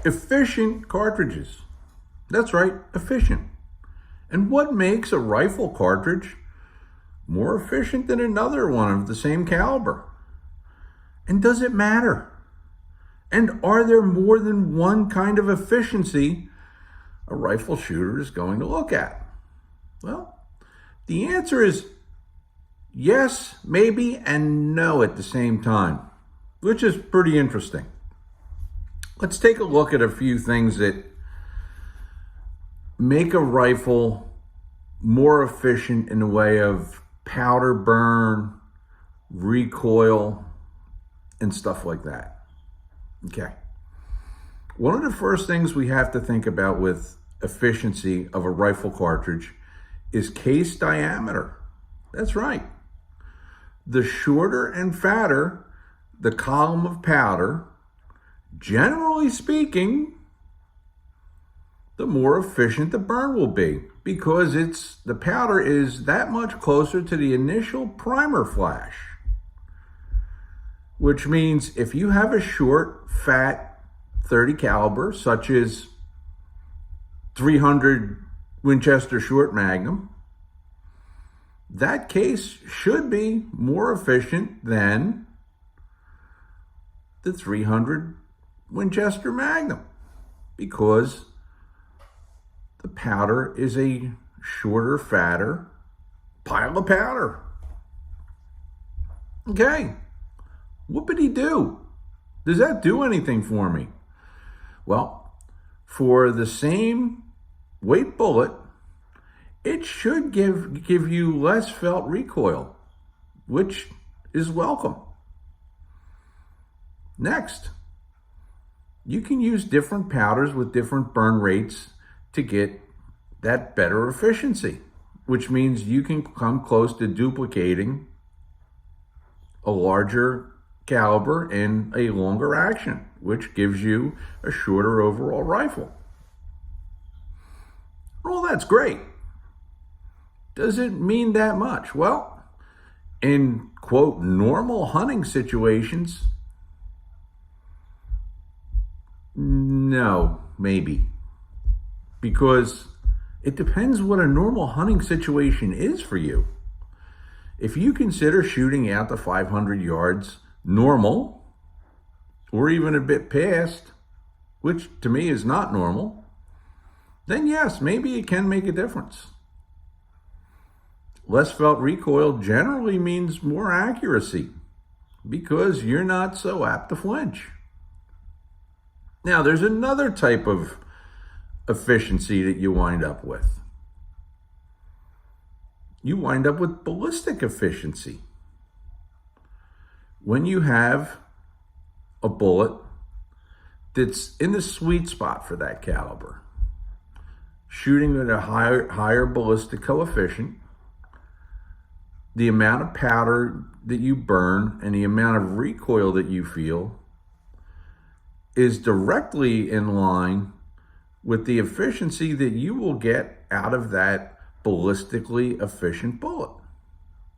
Efficient cartridges. That's right, efficient. And what makes a rifle cartridge more efficient than another one of the same caliber? And does it matter? And are there more than one kind of efficiency a rifle shooter is going to look at? Well, the answer is yes, maybe, and no at the same time, which is pretty interesting. Let's take a look at a few things that make a rifle more efficient in the way of powder burn, recoil, and stuff like that. Okay. One of the first things we have to think about with efficiency of a rifle cartridge is case diameter. That's right. The shorter and fatter the column of powder, generally speaking, the more efficient the burn will be, because the powder is that much closer to the initial primer flash. Which means if you have a short, fat 30 caliber, such as 300 Winchester short Magnum, that case should be more efficient than the 300 Winchester Magnum, because the powder is a shorter, fatter pile of powder. Okay, whoopity-doo. Does that do anything for me? Well, for the same weight bullet, it should give you less felt recoil, which is welcome. Next, you can use different powders with different burn rates to get that better efficiency, which means you can come close to duplicating a larger caliber and a longer action, which gives you a shorter overall rifle. Well, that's great. Does it mean that much? Well, in quote, normal hunting situations, no, maybe. Because it depends what a normal hunting situation is for you. If you consider shooting out to 500 yards normal, or even a bit past, which to me is not normal, then yes, maybe it can make a difference. Less felt recoil generally means more accuracy, because you're not so apt to flinch. Now, there's another type of efficiency that you wind up with. You wind up with ballistic efficiency. When you have a bullet that's in the sweet spot for that caliber, shooting at a higher ballistic coefficient, the amount of powder that you burn and the amount of recoil that you feel is directly in line with the efficiency that you will get out of that ballistically efficient bullet.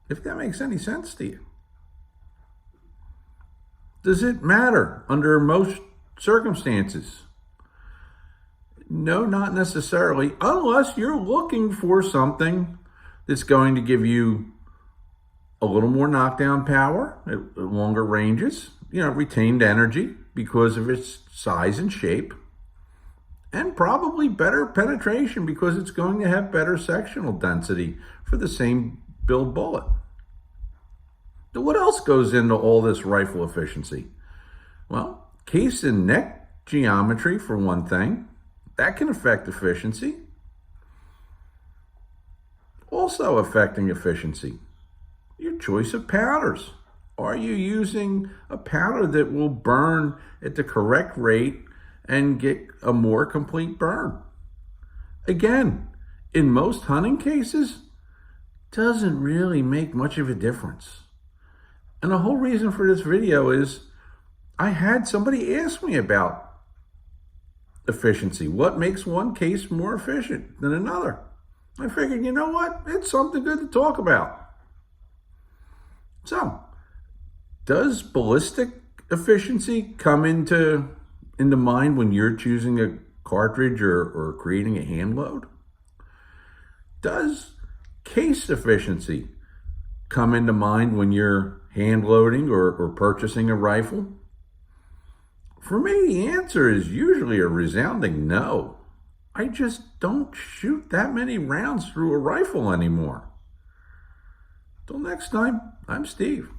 If that makes any sense to you. Does it matter under most circumstances? No, not necessarily, unless you're looking for something that's going to give you a little more knockdown power at longer ranges, retained energy because of its size and shape, and probably better penetration because it's going to have better sectional density for the same build bullet. So what else goes into all this rifle efficiency? Well, case and neck geometry, for one thing. That can affect efficiency. Also affecting efficiency, your choice of powders. Are you using a powder that will burn at the correct rate and get a more complete burn? Again, in most hunting cases, doesn't really make much of a difference. And the whole reason for this video is I had somebody ask me about efficiency. What makes one case more efficient than another? I figured, you know what? It's something good to talk about. So, does ballistic efficiency come into into mind when you're choosing a cartridge or creating a hand load? Does case efficiency come into mind when you're hand loading or purchasing a rifle? For me, the answer is usually a resounding no. I just don't shoot that many rounds through a rifle anymore. Till next time, I'm Steve.